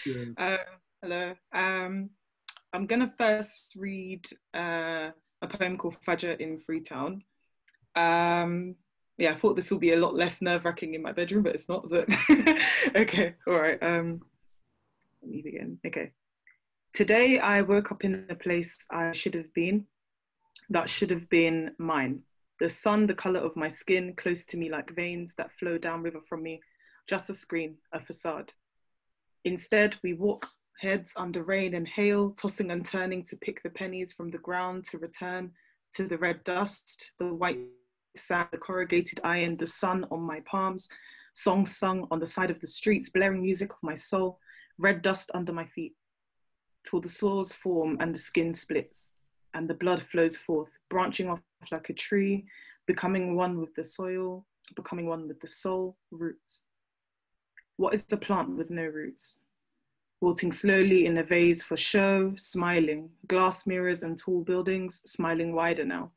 Yeah. Uh, Hello. I'm gonna first read a poem called Fajr in Freetown. Um, yeah, I thought this will be a lot less nerve-wracking in my bedroom, but it's not. But okay, all right. Let me begin. Okay. Today I woke up in a place I should have been, that should have been mine. The sun, the color of my skin, close to me like veins that flow downriver from me, just a screen, a facade. Instead, we walk heads under rain and hail, tossing and turning to pick the pennies from the ground to return to the red dust, the white sand, the corrugated iron, the sun on my palms, songs sung on the side of the streets, blaring music of my soul, red dust under my feet, till the sores form and the skin splits, and the blood flows forth, branching off like a tree, becoming one with the soil, becoming one with the soul, roots. What is the plant with no roots? Wilting slowly in a vase for show, smiling, glass mirrors and tall buildings, smiling wider now.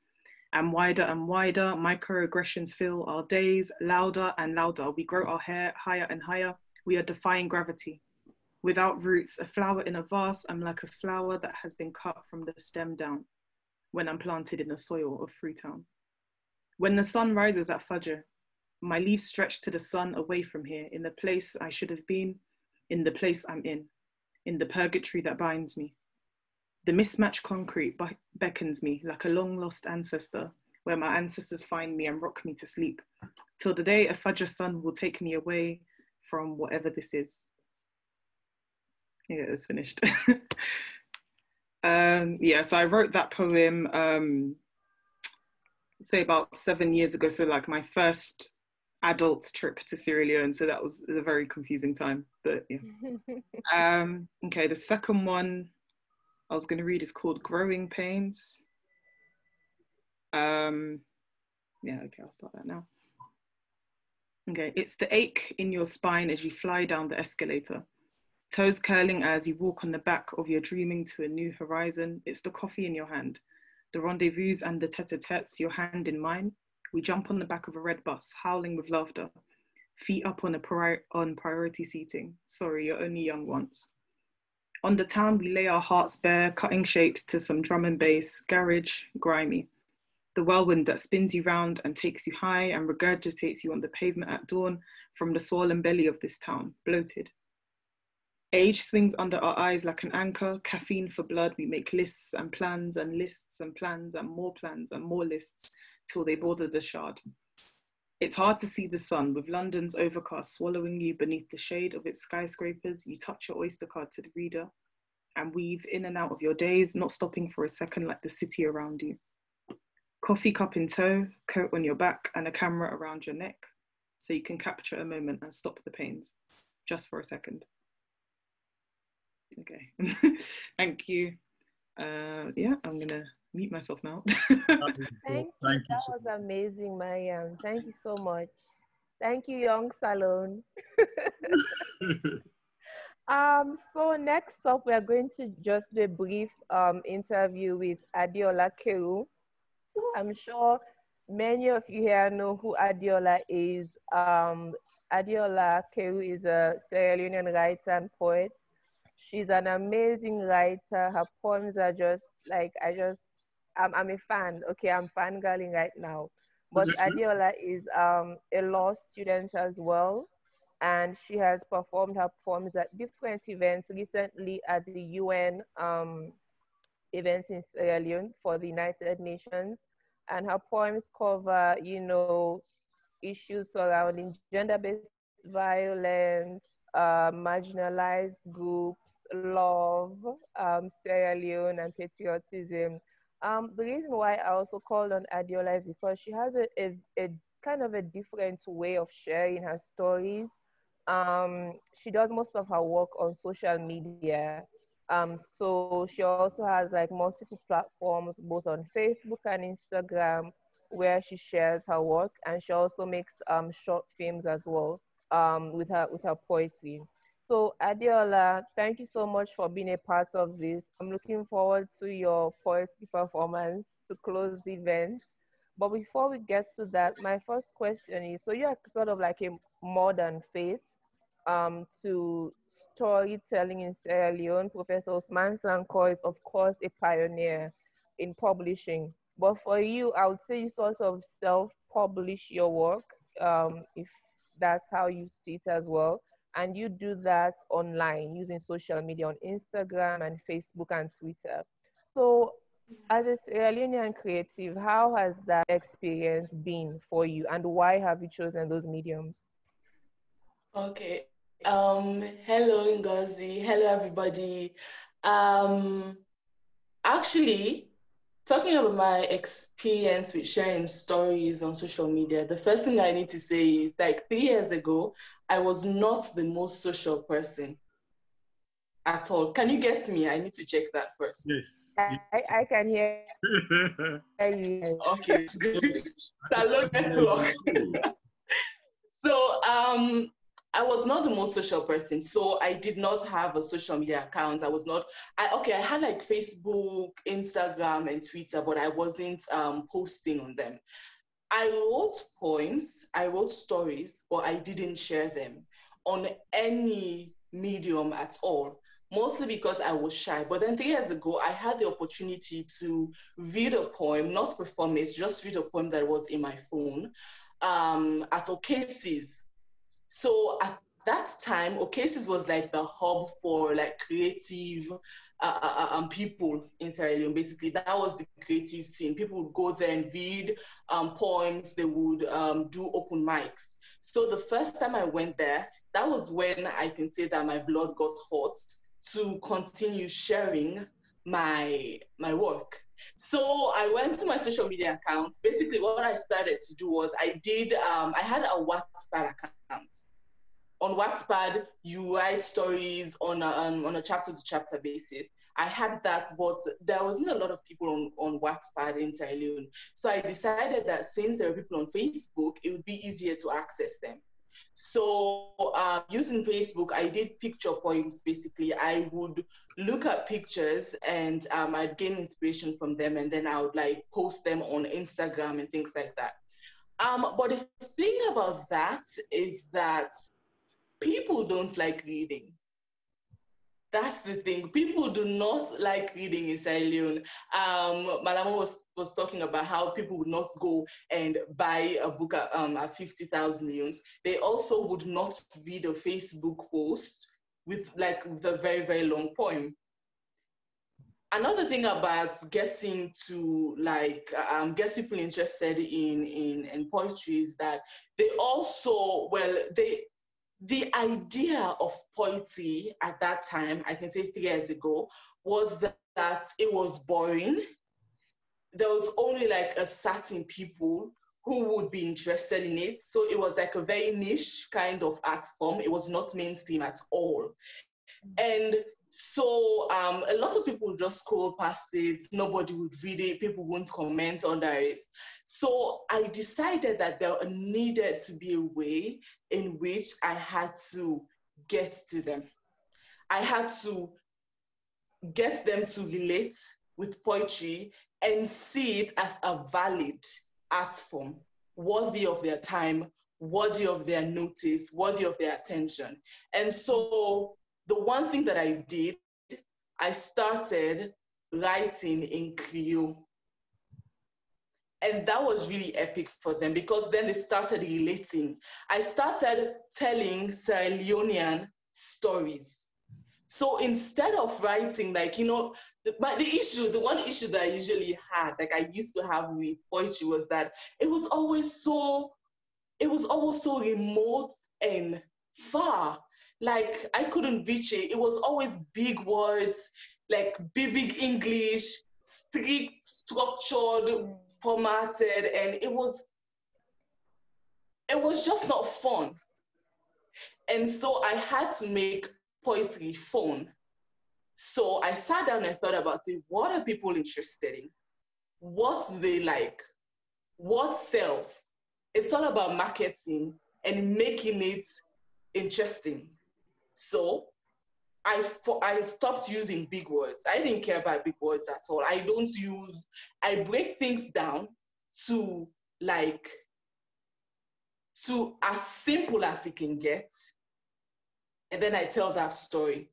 And wider, microaggressions fill our days, louder and louder. We grow our hair higher and higher. We are defying gravity. Without roots, a flower in a vase, I'm like a flower that has been cut from the stem down when I'm planted in the soil of Freetown. When the sun rises at Fajr, my leaves stretch to the sun away from here, in the place I should have been, in the place I'm in the purgatory that binds me. The mismatched concrete beckons me like a long lost ancestor, where my ancestors find me and rock me to sleep, till the day a Fajr sun will take me away from whatever this is. Yeah, it's finished. Yeah, so I wrote that poem, say about 7 years ago. So like my first adult trip to Sierra Leone. So that was a very confusing time, but yeah. Okay, the second one I was going to read is called Growing Pains. Yeah, okay, I'll start that now. Okay, it's the ache in your spine as you fly down the escalator. Toes curling as you walk on the back of your dreaming to a new horizon. It's the coffee in your hand, the rendezvous and the tete-a-tetes, your hand in mine. We jump on the back of a red bus, howling with laughter, feet up on priority seating. Sorry, you're only young once. On the town, we lay our hearts bare, cutting shapes to some drum and bass, garage, grimy. The whirlwind that spins you round and takes you high and regurgitates you on the pavement at dawn from the swollen belly of this town, bloated. Age swings under our eyes like an anchor, caffeine for blood. We make lists and plans and lists and plans and more lists till they border the shard. It's hard to see the sun with London's overcast swallowing you beneath the shade of its skyscrapers. You touch your Oyster card to the reader and weave in and out of your days, not stopping for a second like the city around you. Coffee cup in tow, coat on your back and a camera around your neck so you can capture a moment and stop the pains, just for a second. Okay, thank you. Yeah, I'm gonna mute myself now. Thank you. Thank you That so was amazing, Mariam. Thank you so much. Thank you, Young Salon. much. So next up, we are going to just do a brief interview with Adeola Carew. I'm sure many of you here know who Adeola is. Adeola Carew is a Sierra Leonean writer and poet. She's an amazing writer. Her poems are just like, I'm a fan. Okay, I'm fangirling right now. But Adeola is a law student as well, and she has performed her poems at different events. Recently, at the UN events in Sierra Leone for the United Nations, and her poems cover, issues surrounding gender-based violence, marginalized groups, love, Sierra Leone, and patriotism. The reason why I also called on Adeola is because she has a kind of a different way of sharing her stories. She does most of her work on social media. So she also has like multiple platforms, both on Facebook and Instagram, where she shares her work, and she also makes short films as well with her poetry. So Adeola, thank you so much for being a part of this. I'm looking forward to your poetry performance to close the event. But before we get to that, my first question is: so you're sort of like a modern face to storytelling in Sierra Leone, Professor Osman Sanko is, of course, a pioneer in publishing. But for you, I would say you sort of self-publish your work, if that's how you see it as well. And you do that online using social media on Instagram and Facebook and Twitter. So, as a Sierra Leonean creative, how has that experience been for you, and why have you chosen those mediums? Okay. Hello, Ngozi. Hello, everybody. Um, Actually, talking about my experience with sharing stories on social media, the first thing I need to say is like 3 years ago, I was not the most social person at all. Can you get me? I need to check that first. Yes. I can hear you. Okay, that's good. Hello, network. So, I was not the most social person, so I did not have a social media account. I was not, I had like Facebook, Instagram, and Twitter, but I wasn't posting on them. I wrote poems, I wrote stories, but I didn't share them on any medium at all, mostly because I was shy. But then 3 years ago, I had the opportunity to read a poem, not perform it, just read a poem that was in my phone at Oasis. So at that time, Oasis was like the hub for like creative people in Sierra Leone. Basically, that was the creative scene. People would go there and read poems. They would do open mics. So the first time I went there, that was when I can say that my blood got hot to continue sharing my work. So I went to my social media account. Basically, what I started to do was I had a Wattpad account. On Wattpad, you write stories on a chapter-to-chapter basis. I had that, but there wasn't a lot of people on Wattpad in Sierra Leone. So I decided that since there were people on Facebook, it would be easier to access them. So using Facebook, I did picture poems, basically. I would look at pictures and I'd gain inspiration from them, and then I would like post them on Instagram and things like that. But the thing about that is that people don't like reading. That's the thing. People do not like reading in Sierra Leone. Malamo was talking about how people would not go and buy a book at 50,000 leones. They also would not read a Facebook post with a very, very long poem. Another thing about getting to get people interested in poetry is that they also, the idea of poetry at that time, I can say 3 years ago, was that it was boring. There was only like a certain people who would be interested in it. So it was like a very niche kind of art form. It was not mainstream at all. And so a lot of people would just scroll past it. Nobody would read it. People wouldn't comment under it. So I decided that there needed to be a way in which I had to get to them. I had to get them to relate with poetry and see it as a valid art form, worthy of their time, worthy of their notice, worthy of their attention. And so the one thing that I did, I started writing in Creole. And that was really epic for them because then they started relating. I started telling Sierra Leonean stories. So instead of writing, the one issue that I usually had, like I used to have with poetry, was that it was always so remote and far. Like I couldn't reach it. It was always big words, like big English, strict, structured, formatted, and it was just not fun. And so I had to make poetry fun. So I sat down and thought about it. What are people interested in? What do they like? What sells? It's all about marketing and making it interesting. So I stopped using big words. I didn't care about big words at all. I break things down to as simple as it can get. and then I tell that story.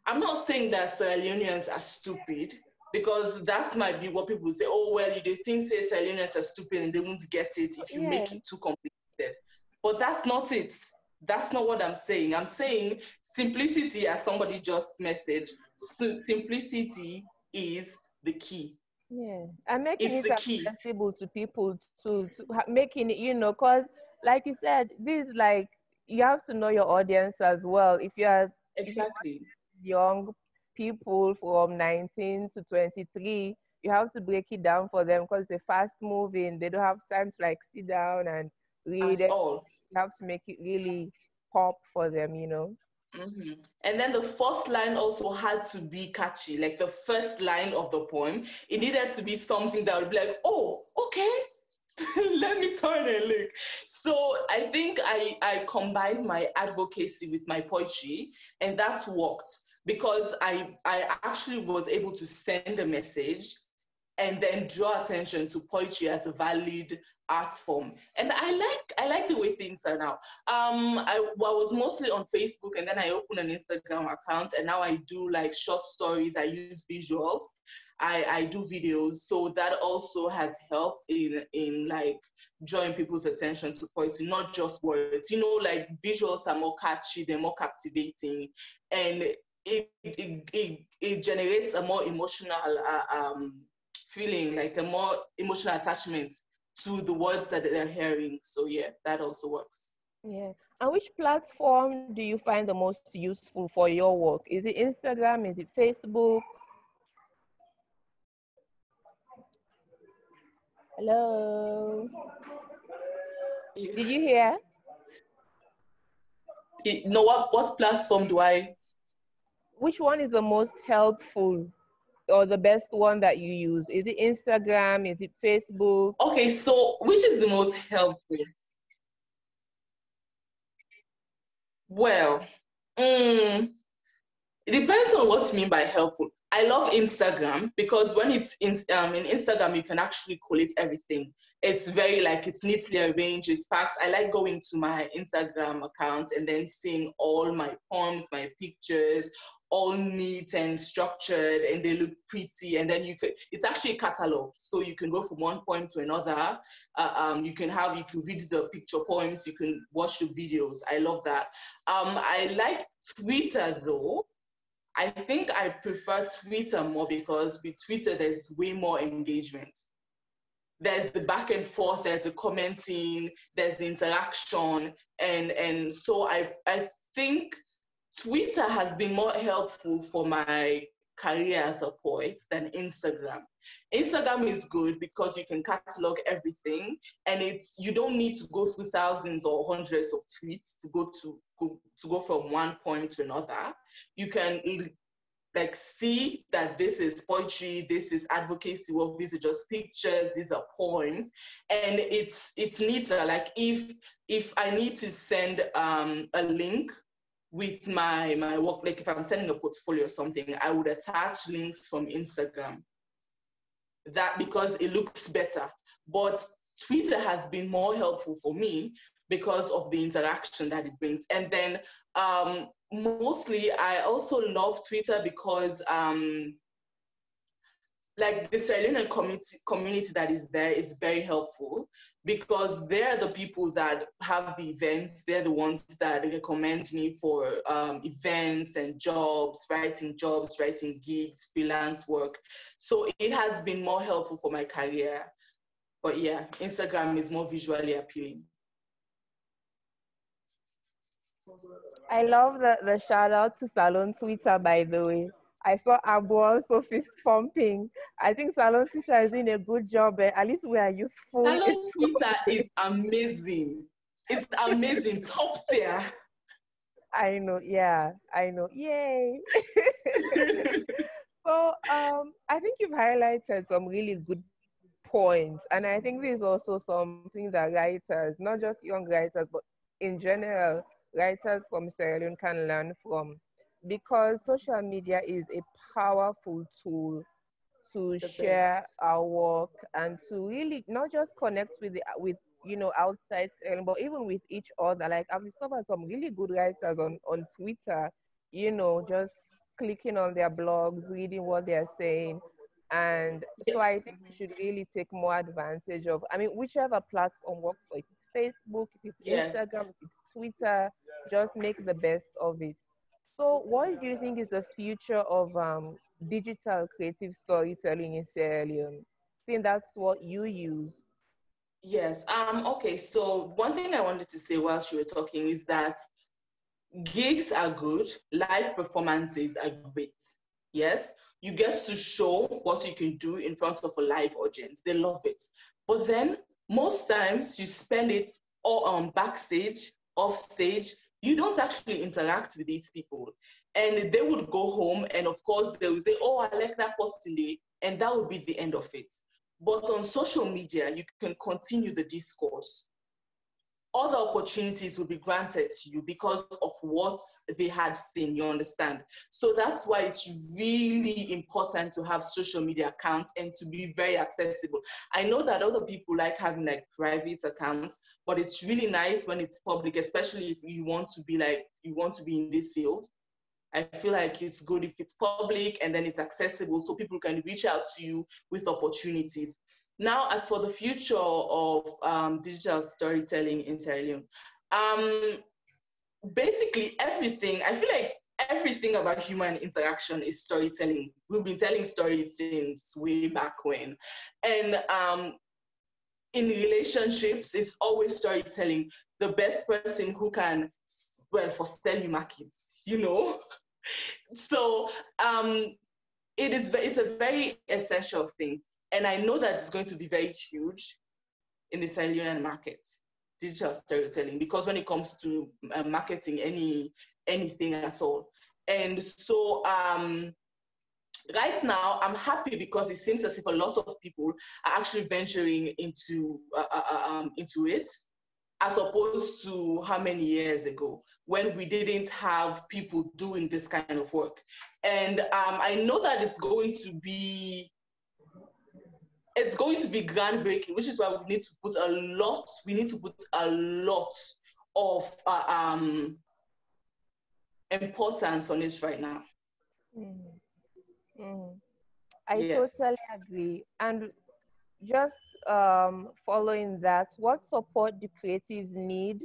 I'm not saying that Sierra Leoneans are stupid, because that might be what people say. Oh, well, they think say Sierra Leoneans are stupid and they won't get it if you make it too complicated. But that's not it. That's not what I'm saying. I'm saying simplicity, as somebody just messaged, simplicity is the key. Yeah, and making It's it the key. accessible to people, to making it, you know, because like you said, this is like, you have to know your audience as well. If you are Exactly. young people from 19 to 23, you have to break it down for them because it's a fast moving. They don't have time to like sit down and read At it. all. You have to make it really pop for them, you know. Mm-hmm. And then the first line also had to be catchy, like the first line of the poem. It needed to be something that would be like, oh, okay, let me turn and look. So I think I combined my advocacy with my poetry, and that worked because I actually was able to send a message and then draw attention to poetry as a valid art form. And I like the way things are now. I was mostly on Facebook, and then I opened an Instagram account, and now I do like short stories. I use visuals. I do videos. So that also has helped in like drawing people's attention to poetry, not just words. You know, like visuals are more catchy, they're more captivating, and it generates a more emotional feeling, like a more emotional attachment to the words that they're hearing. So yeah, that also works. Yeah. And which platform do you find the most useful for your work? Is it Instagram? Is it Facebook? Hello? Did you hear? You know what platform do I? Which one is the most helpful or the best one that you use? Is it Instagram? Is it Facebook? Okay, so which is the most helpful? Well, it depends on what you mean by helpful. I love Instagram because when it's in Instagram, you can actually collate everything. It's very like it's neatly arranged. It's packed. I like going to my Instagram account and then seeing all my poems, my pictures, all neat and structured, and they look pretty. And then it's actually a catalog, so you can go from one poem to another. You can read the picture poems, you can watch the videos. I love that. I like Twitter though. I think I prefer Twitter more because with Twitter, there's way more engagement. There's the back and forth, there's the commenting, there's the interaction. And so I think Twitter has been more helpful for my career as a poet than Instagram. Instagram is good because you can catalog everything, and you don't need to go through thousands or hundreds of tweets to go from one point to another. You can like see that this is poetry, this is advocacy work, these are just pictures, these are poems, and it's neater. Like if I need to send a link with my work, like if I'm sending a portfolio or something, I would attach links from Instagram. That because it looks better. But Twitter has been more helpful for me because of the interaction that it brings. And then mostly I also love Twitter because like the Sierra Leonean community that is there is very helpful because they're the people that have the events. They're the ones that recommend me for events and jobs, writing gigs, freelance work. So it has been more helpful for my career. But yeah, Instagram is more visually appealing. I love the shout out to Salon Twitter, by the way. I saw Abu also fist pumping. I think Salon Twitter is doing a good job. At least we are useful. Salon Twitter is amazing. It's amazing, top tier. I know, yeah, I know. Yay. So I think you've highlighted some really good points. And I think this is also something that writers, not just young writers, but in general, writers from Sierra Leone can learn from. Because social media is a powerful tool to The share best. our work and to really not just connect with outside selling, but even with each other. Like I've discovered some really good writers on Twitter, just clicking on their blogs, reading what they're saying. And so I think we should really take more advantage of, I mean, whichever platform works for you. If it's Facebook, if it's Yes. Instagram, if it's Twitter, just make the best of it. So what do you think is the future of digital creative storytelling in Sierra Leone? Since that's what you use. Yes. Okay. So one thing I wanted to say whilst you were talking is that gigs are good, live performances are great. Yes, you get to show what you can do in front of a live audience. They love it. But then most times you spend it all on backstage, off stage. You don't actually interact with these people. And they would go home and of course they would say, oh, I like that person day, and that would be the end of it. But on social media, you can continue the discourse. Other opportunities will be granted to you because of what they had seen, you understand? So that's why it's really important to have social media accounts and to be very accessible. I know that other people like having like private accounts, but it's really nice when it's public, especially if you want to be in this field. I feel like it's good if it's public and then it's accessible so people can reach out to you with opportunities. Now, as for the future of digital storytelling in Sierra Leone, basically everything, I feel like everything about human interaction is storytelling. We've been telling stories since way back when. And in relationships, it's always storytelling. The best person who can, well, for selling markets, So it's a very essential thing. And I know that it's going to be very huge in the Sierra Leonean market, digital storytelling, because when it comes to marketing anything at all. And so right now, I'm happy because it seems as if a lot of people are actually venturing into it, as opposed to how many years ago when we didn't have people doing this kind of work. And I know that it's going to be groundbreaking, which is why we need to put a lot of importance on it right now. Mm-hmm. Mm-hmm. I Yes. totally agree. And just following that, what support do creatives need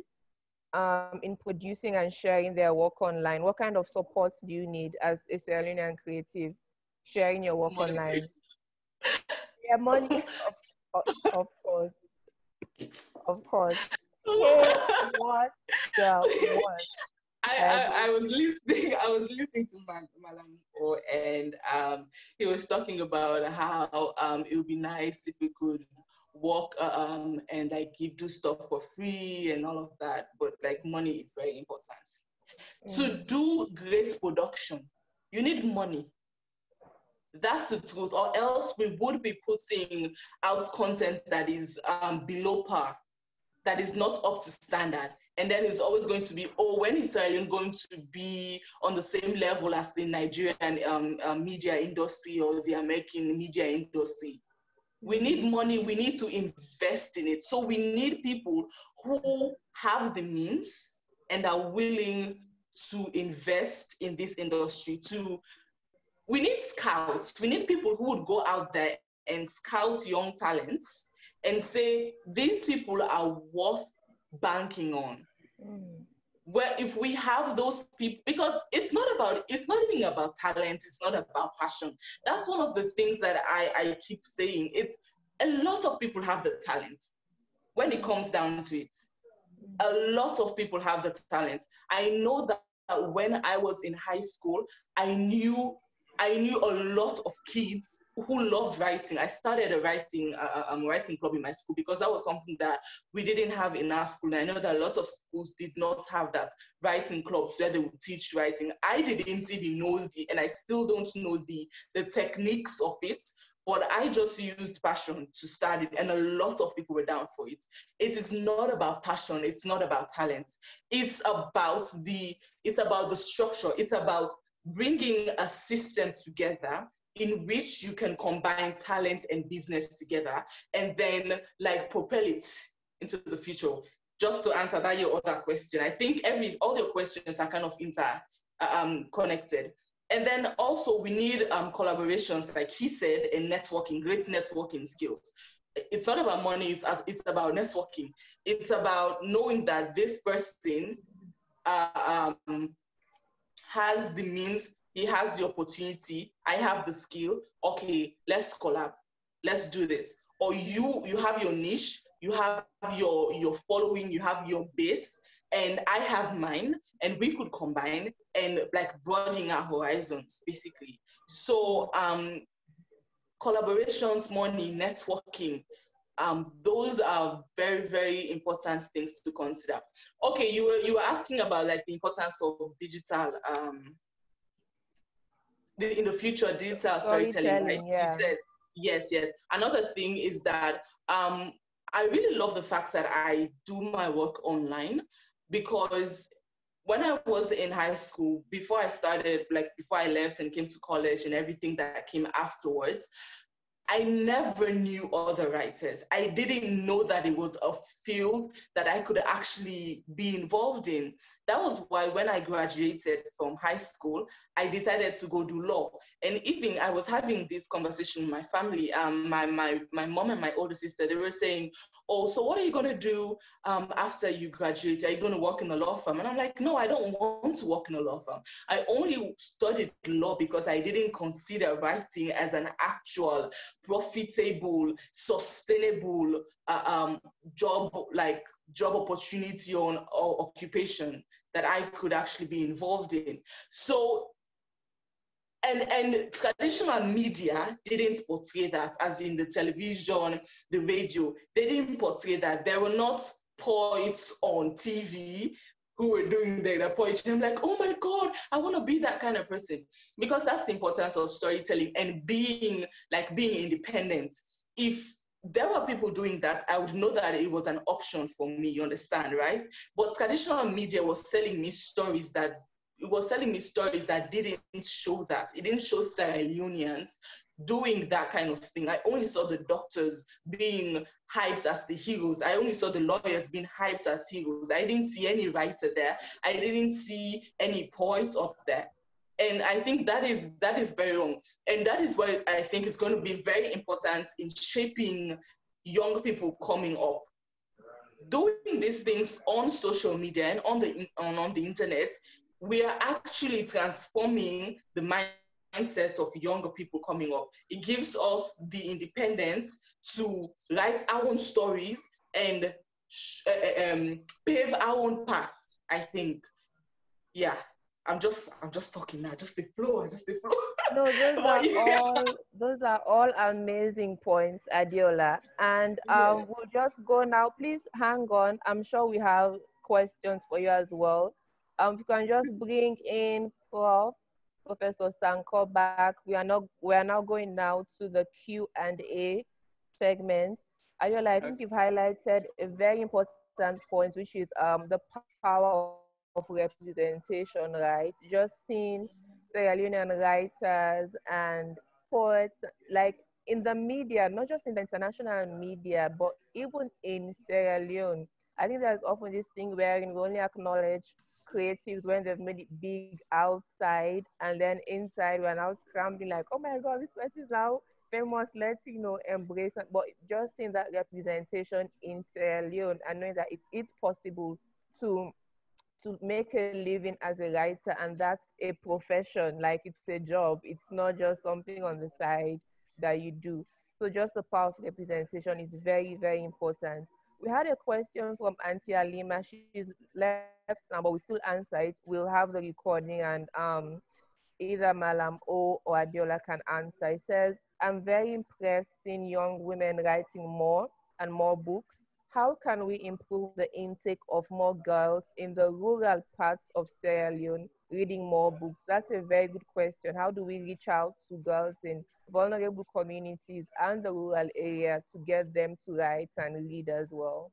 in producing and sharing their work online? What kind of support do you need as a Sierra Leonean creative sharing your work Money. online? Yeah, money, of course, of course. Hey, what the what? I was listening. I was listening to Malam, and he was talking about how it would be nice if we could work and like do stuff for free and all of that. But like money is very important. To do great production, you need money. That's the truth, or else we would be putting out content that is below par, that is not up to standard. And then it's always going to be, oh, when is Sierra Leone going to be on the same level as the Nigerian media industry or the American media industry? We need money, we need to invest in it. So we need people who have the means and are willing to invest in this industry. We need scouts, we need people who would go out there and scout young talents and say, these people are worth banking on. Well, if we have those people, because it's not even about talent, it's not about passion. That's one of the things that I keep saying. It's a lot of people have the talent when it comes down to it. A lot of people have the talent. I know that when I was in high school, I knew a lot of kids who loved writing. I started a writing club in my school because that was something that we didn't have in our school. And I know that a lot of schools did not have that writing clubs where they would teach writing. I didn't even know and I still don't know the techniques of it, but I just used passion to start it, and a lot of people were down for it. It is not about passion. It's not about talent. It's about the structure. It's about bringing a system together in which you can combine talent and business together and then like propel it into the future. Just to answer that your other question, I think all your questions are kind of connected. And then also we need collaborations, like he said, and networking, great networking skills. It's not about money, it's about networking. It's about knowing that this person has the means, he has the opportunity, I have the skill, okay, let's collab, let's do this. Or you have your niche, you have your following, you have your base, and I have mine, and we could combine and like broaden our horizons, basically. So collaborations, money, networking, those are very, very important things to consider. Okay, you were asking about like the importance of digital, in the future, digital storytelling, right? Yeah. You said yes. Another thing is that I really love the fact that I do my work online, because when I was in high school, before I left and came to college and everything that came afterwards, I never knew other writers. I didn't know that it was a field that I could actually be involved in. That was why when I graduated from high school, I decided to go do law. And even I was having this conversation with my family, my mom and my older sister, they were saying, oh, so what are you going to do after you graduate? Are you going to work in a law firm? And I'm like, no, I don't want to work in a law firm. I only studied law because I didn't consider writing as an actual profitable, sustainable job opportunity or occupation that I could actually be involved in. So, and traditional media didn't portray that, as in the television, the radio, they didn't portray that. There were not poets on TV who were doing the poetry. I'm like, oh my God, I want to be that kind of person. Because that's the importance of storytelling and being independent. If there were people doing that, I would know that it was an option for me, you understand, right? But traditional media was selling me stories that didn't show that. It didn't show Sierra Leoneans doing that kind of thing. I only saw the doctors being hyped as the heroes. I only saw the lawyers being hyped as heroes. I didn't see any writer there. I didn't see any poets up there. And I think that is very wrong. And that is why I think it's going to be very important in shaping young people coming up. Doing these things on social media and on the internet, we are actually transforming the mindsets of younger people coming up. It gives us the independence to write our own stories and pave our own path, I think. Yeah. I'm just talking now, just the flow. No, those are all amazing points, Adeola. And we'll just go now. Please hang on. I'm sure we have questions for you as well. You can just bring in Professor Sanko back. We are now going now to the Q&A segment. Adeola, I think you've highlighted a very important point, which is the power of representation, right? Just seeing Sierra Leonean writers and poets, like in the media, not just in the international media, but even in Sierra Leone. I think there's often this thing wherein we only acknowledge creatives when they've made it big outside, and then inside we're now scrambling like, oh my God, this person is now famous, let's embrace it. But just seeing that representation in Sierra Leone and knowing that it is possible to make a living as a writer, and that's a profession, like it's a job. It's not just something on the side that you do. So just the power of representation is very, very important. We had a question from Auntie Alima. She's left now, but we still answer it. We'll have the recording, and either Malam O or Adeola can answer. It says, I'm very impressed seeing young women writing more and more books. How can we improve the intake of more girls in the rural parts of Sierra Leone reading more books? That's a very good question. How do we reach out to girls in vulnerable communities and the rural area to get them to write and read as well?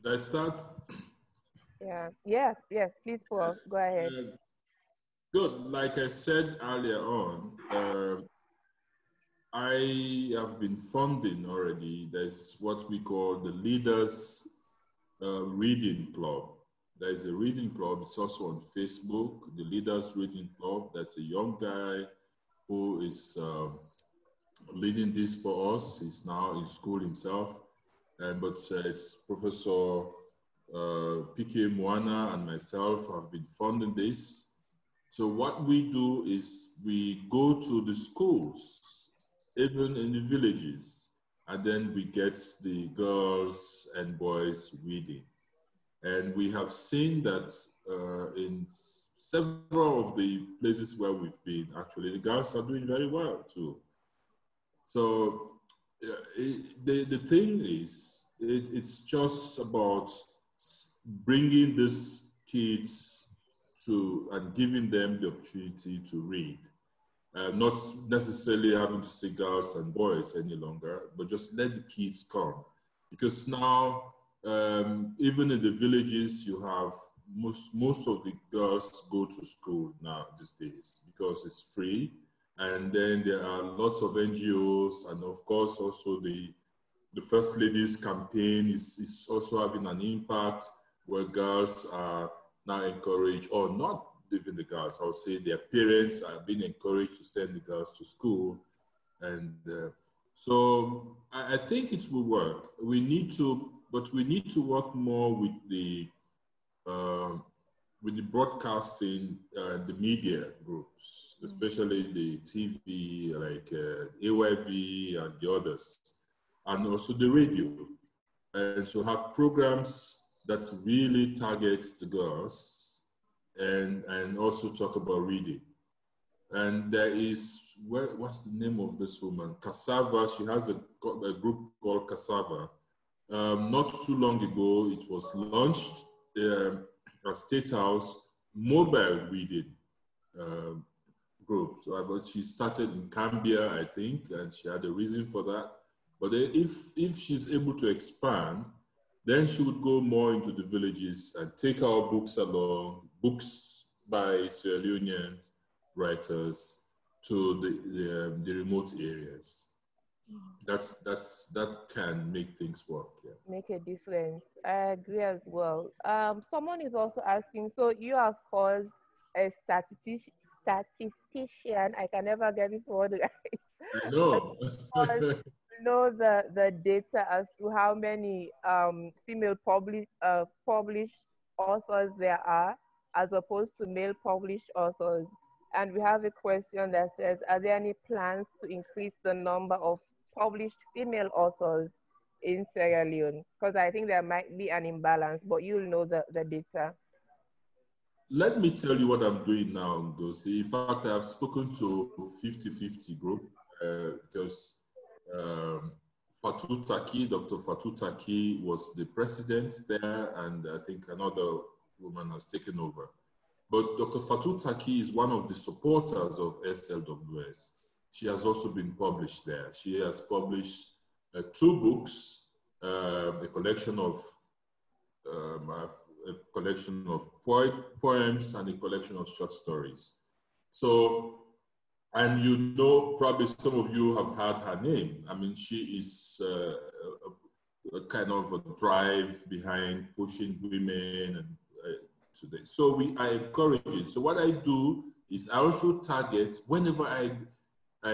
Should I start? Yeah. Please, Prof. Yes. Go ahead. Good. Like I said earlier on, I have been funding already. There's what we call the Leaders Reading Club. There's a reading club. It's also on Facebook, the Leaders Reading Club. There's a young guy who is leading this for us. He's now in school himself. But it's Professor P.K. Moana and myself have been funding this. So what we do is we go to the schools, even in the villages, and then we get the girls and boys reading. And we have seen that in several of the places where we've been, actually, the girls are doing very well too. So the thing is, it's just about bringing these kids to and giving them the opportunity to read. Not necessarily having to say girls and boys any longer, but just let the kids come. Because now, even in the villages, you have most of the girls go to school now these days because it's free. And then there are lots of NGOs, and of course also the First Lady's campaign is also having an impact where girls are now encouraged, or not even the girls, I would say their parents are being encouraged to send the girls to school. And so I think it will work. But we need to work more with the broadcasting, the media groups, especially the TV, like AYV and the others, and also the radio. And so have programs that really target the girls and also talk about reading. And there is, what's the name of this woman? Cassava, she has a group called Cassava. Not too long ago, it was launched at State House, mobile reading group. So, but she started in Cambia, I think, and she had a reason for that. But if she's able to expand, then she would go more into the villages and take our books along, books by Sierra Leonean writers to the remote areas. That can make things work. Yeah. Make a difference. I agree as well. Someone is also asking, so you are, of course, a statistician. I can never get this word right. I know. Know the data as to how many female published authors there are as opposed to male published authors. And we have a question that says, are there any plans to increase the number of published female authors in Sierra Leone? Because I think there might be an imbalance, but you'll know the data. Let me tell you what I'm doing now, Ngozi. In fact, I have spoken to 50-50 group because Fatou Taki, Dr. Fatou Taki was the president there, and I think another woman has taken over. But Dr. Fatou Taki is one of the supporters of SLWS. She has also been published there. She has published 2 books, a collection of poems and a collection of short stories. So, and you know, probably some of you have heard her name. I mean, she is a kind of a drive behind pushing women and today. So we are encouraging. So what I do is I also target, whenever I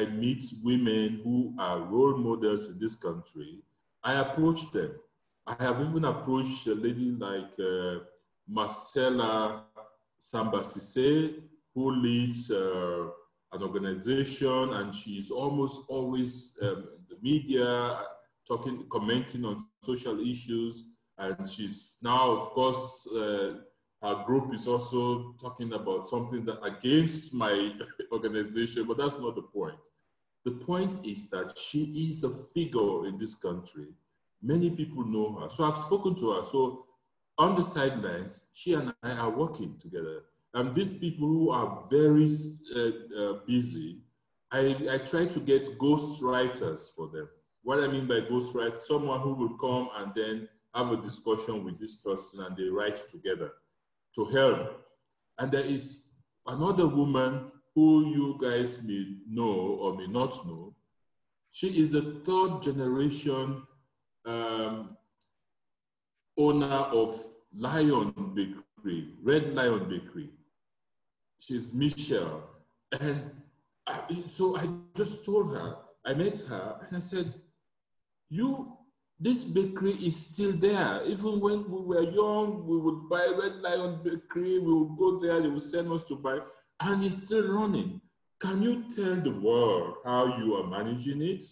meet women who are role models in this country, I approach them. I have even approached a lady like Marcella Sambasise, who leads an organization, and she's almost always in the media, commenting on social issues. And she's now, of course, her group is also talking about something that against my organization, but that's not the point. The point is that she is a figure in this country. Many people know her. So I've spoken to her. So on the sidelines, she and I are working together. And these people who are very busy, I try to get ghost writers for them. What I mean by ghost writer, someone who will come and then have a discussion with this person and they write together to help. And there is another woman who you guys may know or may not know. She is the third generation owner of Lion Bakery, Red Lion Bakery. She's Michelle. And so I just told her, I met her and I said, this bakery is still there. Even when we were young, we would buy Red Lion Bakery, we would go there, they would send us to buy, and it's still running. Can you tell the world how you are managing it?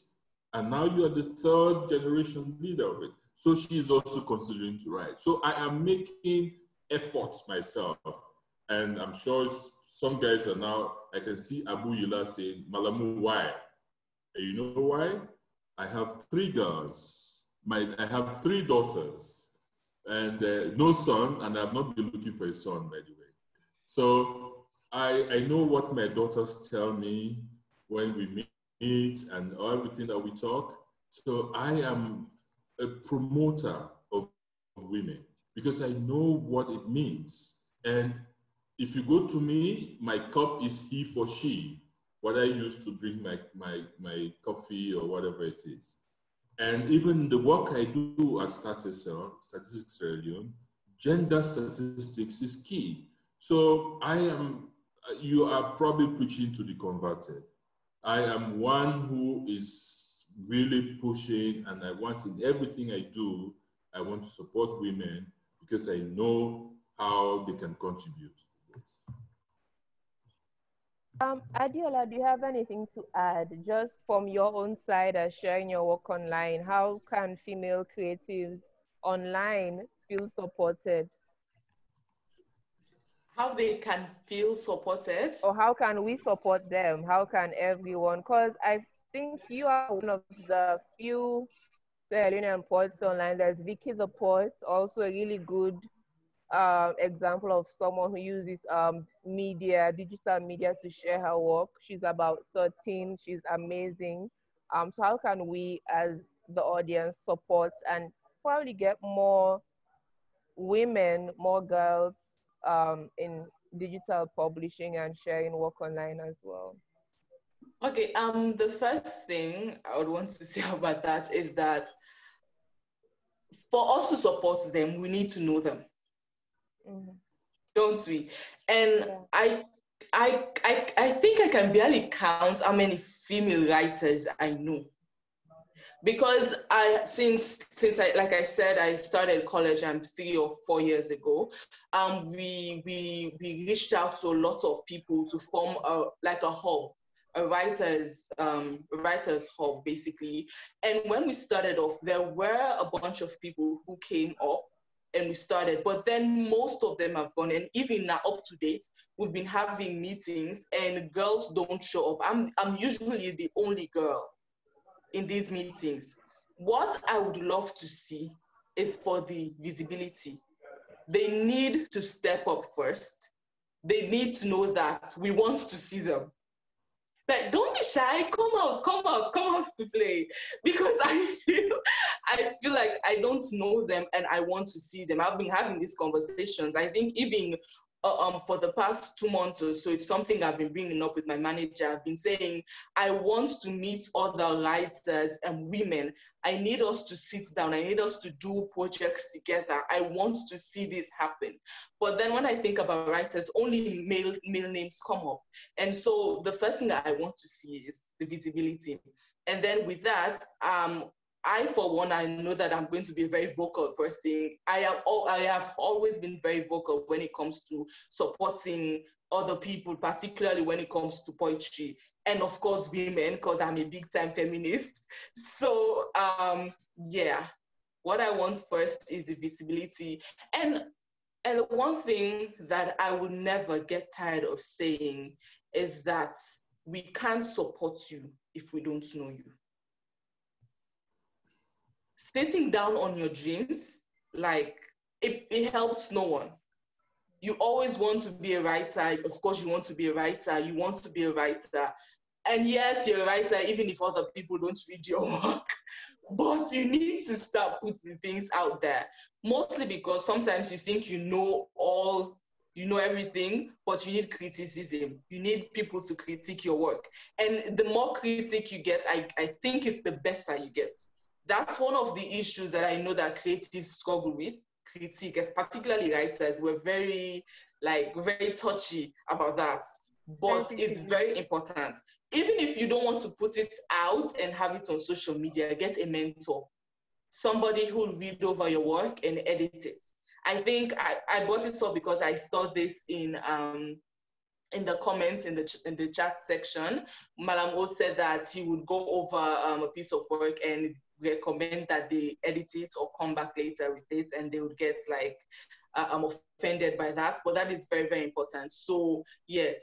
And now you are the third generation leader of it. So she is also considering to write. So I am making efforts myself. And I'm sure some guys are now, I can see Abu Yula saying, Malamu, why? And you know why? I have 3 girls. I have 3 daughters and no son, and I've not been looking for a son, by the way. So I know what my daughters tell me when we meet and everything that we talk. So I am a promoter of women because I know what it means. And if you go to me, my cup is he for she, what I use to drink my coffee or whatever it is. And even the work I do at Statistics Leone, gender statistics is key. So you are probably preaching to the converted. I am one who is really pushing, and I want in everything I do, I want to support women because I know how they can contribute. Adeola, do you have anything to add, just from your own side as sharing your work online? How can female creatives online feel supported? How they can feel supported? Or how can we support them? How can everyone? Because I think you are one of the few Leonean poets online. There's Vicky the Poet, also a really good example of someone who uses digital media to share her work. She's about 13. She's amazing. So how can we, as the audience, support and probably get more women, more girls in digital publishing and sharing work online as well? Okay, the first thing I would want to say about that is that for us to support them, we need to know them. Mm-hmm. Don't we? And yeah. I think I can barely count how many female writers I know. Because since I, like I said, I started college 3 or 4 years ago. We reached out to a lot of people to form a hub, a writers hub basically. And when we started off, there were a bunch of people who came up and we started, but then most of them have gone. And even now, up to date, we've been having meetings and girls don't show up. I'm usually the only girl in these meetings. What I would love to see is for the visibility. They need to step up first. They need to know that we want to see them. Like, don't be shy, come out to play. Because I feel like I don't know them and I want to see them. I've been having these conversations. I think even for the past 2 months or so, it's something I've been bringing up with my manager. I've been saying, I want to meet other writers and women. I need us to sit down. I need us to do projects together. I want to see this happen. But then when I think about writers, only male names come up. And so the first thing that I want to see is the visibility. And then with that, I, for one, I know that I'm going to be a very vocal person. I have always been very vocal when it comes to supporting other people, particularly when it comes to poetry. And of course, women, because I'm a big time feminist. So, yeah, what I want first is the visibility. And the one thing that I will never get tired of saying is that we can't support you if we don't know you. Sitting down on your dreams, like, it helps no one. You always want to be a writer. Of course, you want to be a writer. You want to be a writer. And yes, you're a writer, even if other people don't read your work. But you need to start putting things out there. Mostly because sometimes you think you know all you know everything, but you need criticism. You need people to critique your work. And the more critique you get, I think it's the better you get. That's one of the issues that I know that creatives struggle with, critique, as particularly writers. We're very touchy about that. But it's very important. Even if you don't want to put it out and have it on social media, get a mentor, somebody who will read over your work and edit it. I think I brought it up because I saw this in the comments in the chat section. Malam O said that he would go over a piece of work and recommend that they edit it or come back later with it, and they would get offended by that. But that is very, very important. So yes,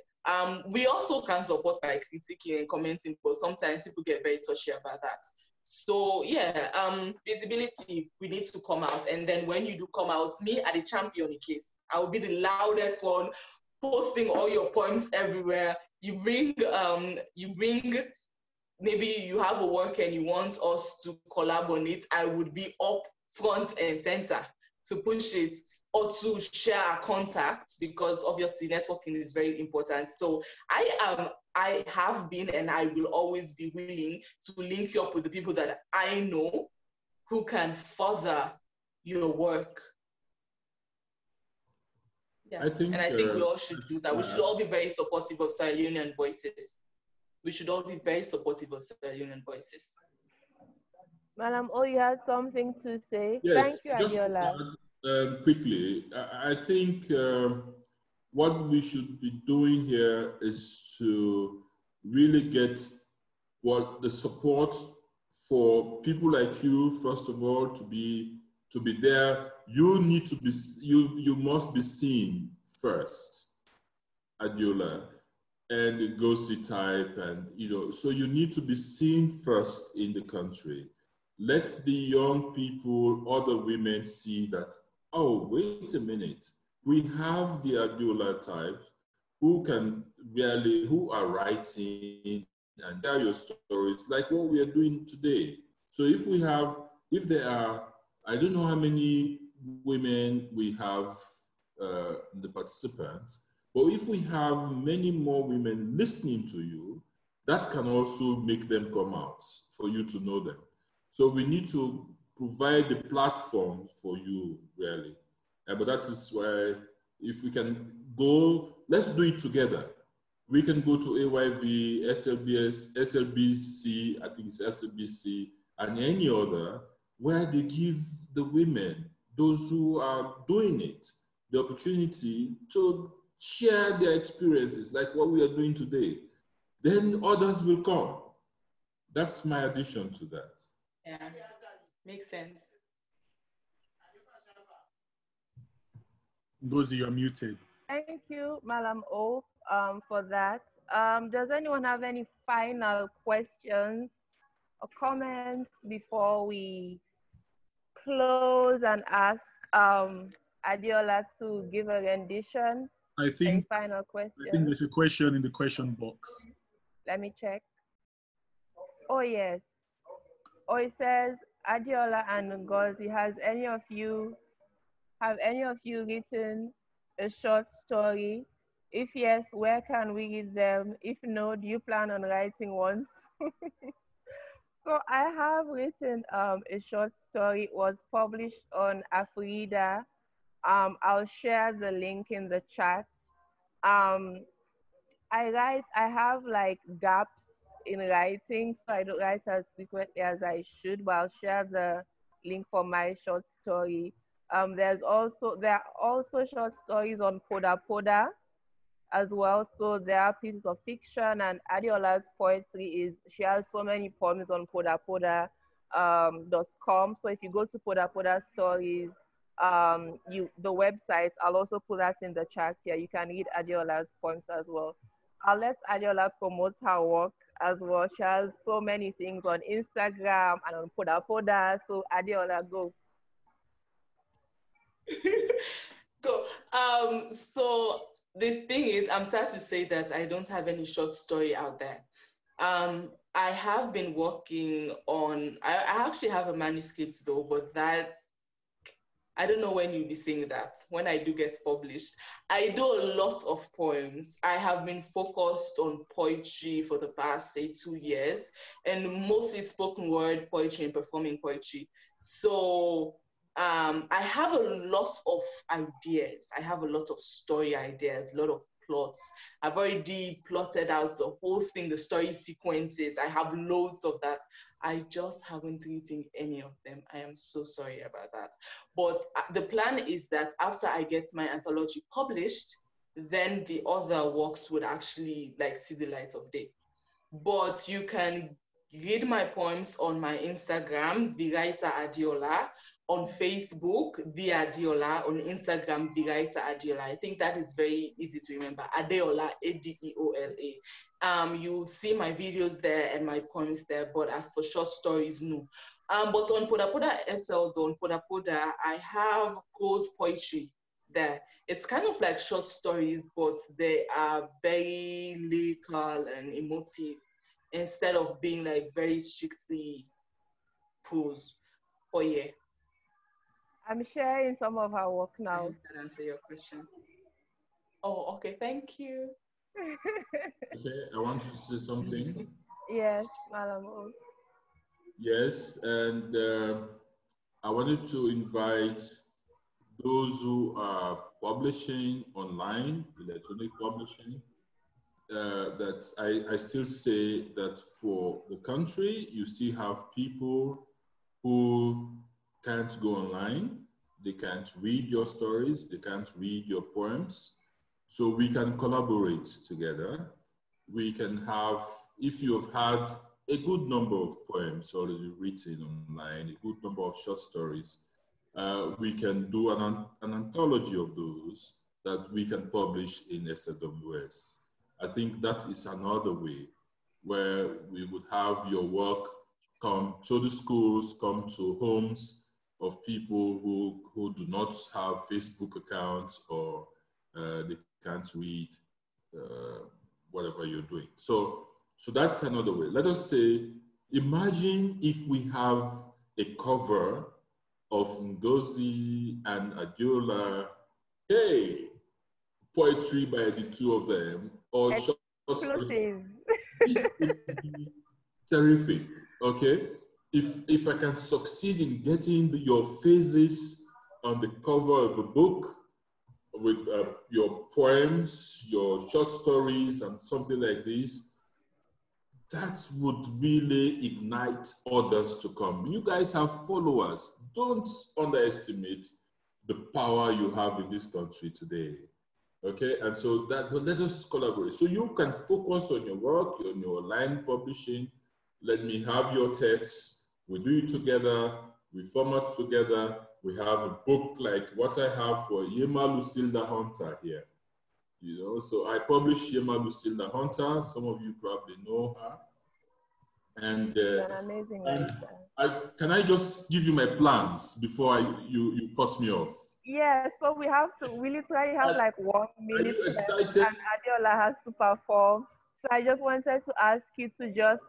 we also can support by critiquing and commenting, but sometimes people get very touchy about that. So yeah, visibility, we need to come out. And then when you do come out, me at the champion case, I will be the loudest one, posting all your poems everywhere. You bring, maybe you have a work and you want us to collab on it, I would be up front and center to push it or to share our contacts, because obviously networking is very important. So I have been and I will always be willing to link you up with the people that I know who can further your work. Yeah. I think we all should do that. We should all be very supportive of Sierra Leonean voices. We should all be very supportive of Sierra Leonean voices. Madam, you had something to say? Yes, thank you, Adeola. Quickly, I think what we should be doing here is to really get the support for people like you, first of all, to be there. You need to be, you must be seen first, Adeola, and the ghosty type, and so you need to be seen first in the country. Let the young people, other women see that, oh, wait a minute, we have the Adeola type who are writing and tell your stories like what we are doing today. So if there are, I don't know how many women we have the participants, but if we have many more women listening to you, that can also make them come out for you to know them. So we need to provide the platform for you, really. But that is why, if we can go, let's do it together. We can go to AYV, SLBS, SLBC, I think it's SLBC, and any other, where they give the women, those who are doing it, the opportunity to share their experiences, like what we are doing today. Then others will come. That's my addition to that. Yeah, makes sense. Ngozi, you're muted. Thank you, Malam O, for that. Does anyone have any final questions or comments before we close and ask Adeola to give a rendition? I think, any final questions? I think there's a question in the question box. Let me check. Oh, yes. Oh, it says, Adeola and Ngozi, have any of you written a short story? If yes, where can we read them? If no, do you plan on writing one? So I have written a short story. It was published on Afrida. I'll share the link in the chat. I have like gaps in writing, so I don't write as frequently as I should, but I'll share the link for my short story. There are also short stories on Poda-Poda as well. So there are pieces of fiction, and Adeola's poetry she has so many poems on Poda-Poda.com. So if you go to Poda-Poda Stories, the website, I'll also put that in the chat here. You can read Adeola's poems as well. I'll let Adeola promote her work as well. She has so many things on Instagram and on Poda-Poda. So Adeola, go. Go. So the thing is, I'm sad to say that I don't have any short story out there. I have been working on, I actually have a manuscript though, but that I don't know when you'll be seeing that, when I do get published. I do a lot of poems. I have been focused on poetry for the past, say, 2 years, and mostly spoken word poetry and performing poetry. So I have a lot of ideas. I have a lot of story ideas, a lot of plots. I've already plotted out the whole thing, the story sequences. I have loads of that. I just haven't written any of them. I am so sorry about that. But the plan is that after I get my anthology published, then the other works would actually like see the light of day. But you can read my poems on my Instagram, the writer Adeola, on Facebook, the Adeola, on Instagram, the writer Adeola. I think that is very easy to remember. Adeola, Adeola. You'll see my videos there and my poems there, but as for short stories, no. But on Poda-Poda SL, on Poda-Poda, I have prose poetry there. It's kind of like short stories, but they are very lyrical and emotive instead of being like very strictly prose. But yeah. I'm sharing some of her work I now. hope that answer your question. Oh, okay, thank you. Okay, I want you to say something. Yes, Madam. Yes, and I wanted to invite those who are publishing online, electronic publishing, that I still say that for the country, you still have people who can't go online, they can't read your stories, they can't read your poems. So we can collaborate together. We can have, if you have had a good number of poems already written online, a good number of short stories, we can do an anthology of those that we can publish in SLWS. I think that is another way where we would have your work come to the schools, come to homes of people who do not have Facebook accounts or they can't read whatever you're doing. So that's another way. Let us say, imagine if we have a cover of Ngozi and Adeola, hey, poetry by the two of them, or short stories. This would be terrific, okay? If I can succeed in getting your faces on the cover of a book with your poems, your short stories, and something like this, that would really ignite others to come. You guys have followers. Don't underestimate the power you have in this country today. Okay, and so that, but let us collaborate. So you can focus on your work, on your online publishing. Let me have your text. We do it together. We format together. We have a book like what I have for Yema Lucilda Hunter here. You know, so I publish Yema Lucilda Hunter. Some of you probably know her. And, an amazing writer. Can I just give you my plans before you cut me off? Yeah, so we literally have like 1 minute left, and Adeola has to perform. So I just wanted to ask you to just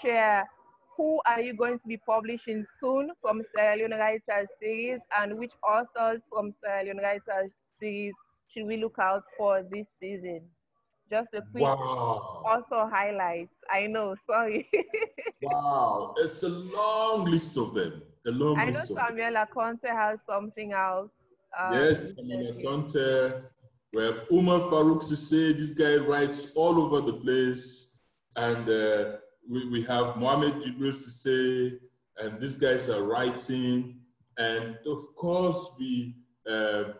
share who are you going to be publishing soon from Sierra Leone Writers Series, and which authors from Sierra Leone Writers Series should we look out for this season? Just a quick author highlight. I know, sorry. Wow, it's a long list of them. A long list of them. I know Samuel Akonte has something out. Yes, Samuel Akonte. We have Umar Farouk Sise. This guy writes all over the place. And we have Mohamed Jibril Sise, and these guys are writing. And of course, we have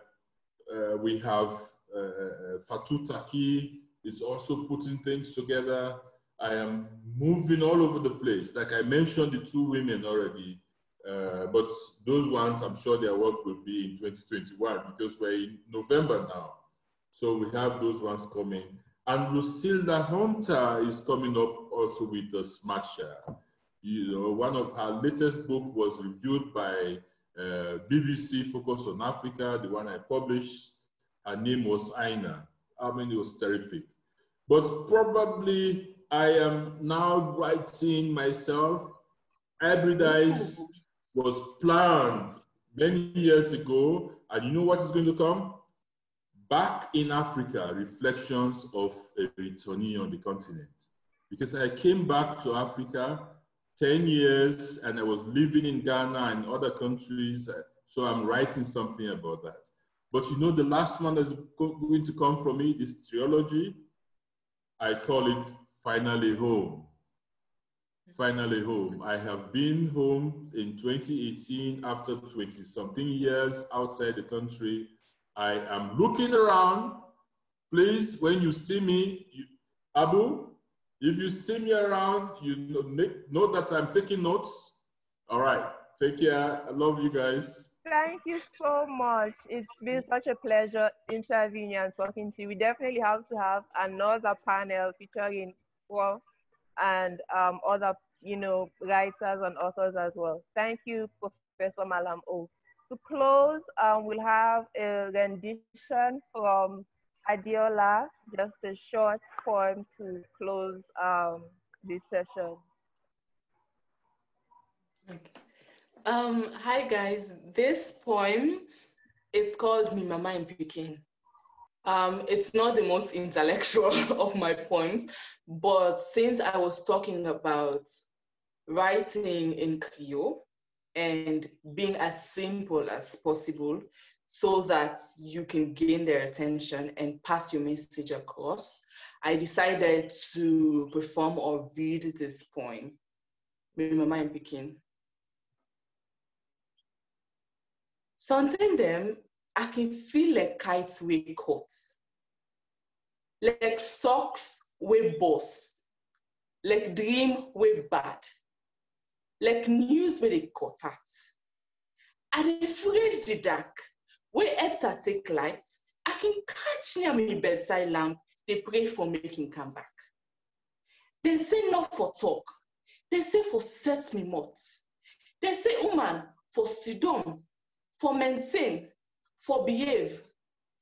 Fatou Taki is also putting things together. I am moving all over the place. Like I mentioned the two women already, but those ones, I'm sure their work will be in 2021 because we're in November now. So we have those ones coming. And Lucilda Hunter is coming up also with a smasher. You know, one of her latest book was reviewed by BBC Focus on Africa, the one I published. Her name was Aina. I mean, it was terrific. But probably I am now writing myself. Hybridize was planned many years ago, and you know what is going to come? Back in Africa, reflections of a returnee on the continent. Because I came back to Africa 10 years and I was living in Ghana and other countries, so I'm writing something about that. But you know, the last one that's going to come from me, this trilogy, I call it Finally Home. Finally Home. I have been home in 2018 after 20-something years outside the country. I am looking around. Please, when you see me, Abu, if you see me around, you know that I'm taking notes. All right, take care. I love you guys. Thank you so much. It's been such a pleasure interviewing you and talking to you. We definitely have to have another panel featuring Prof and other, writers and authors as well. Thank you, Professor Malam O. To close, we'll have a rendition from Adeola, just a short poem to close this session. Okay. Hi guys, this poem is called Me Mama and Pikin. It's not the most intellectual of my poems, but since I was talking about writing in Creole and being as simple as possible so that you can gain their attention and pass your message across, I decided to perform or read this poem, Me Mama and Pikin. Sometimes them, I can feel like kites we cut, like socks we bust, like dream we bad, like news we they cut out. I dey afraid the dark, where heads are take light, I can catch near me bedside lamp, they pray for making come back. They say not for talk, they say for set me mouth. They say woman for sidon, for maintain, for behave,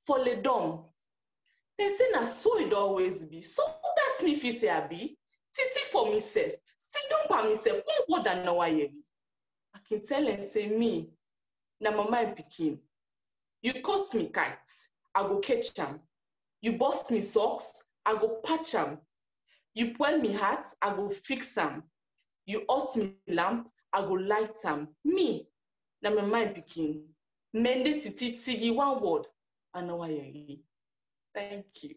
for lay down. They say na so it always be. So that's me fit say I be. Titi for myself, sidon by myself, one word and now I can tell and say me, na mama and pikin. You cut me kite, I go catch am. You bust me socks, I go patch am. You pull me hat, I go fix am. You hot me lamp, I go light am. Me, na mama and pikin. Mende titi tigi one word, and now I Thank you.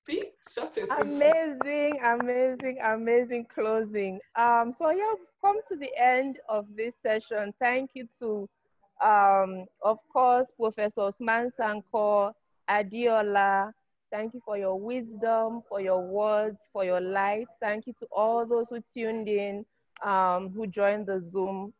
See, short and simple. Amazing, amazing, amazing closing. So yeah, we've come to the end of this session. Thank you to, of course, Professor Osman Sankor, Adeola. Thank you for your wisdom, for your words, for your light. Thank you to all those who tuned in, who joined the Zoom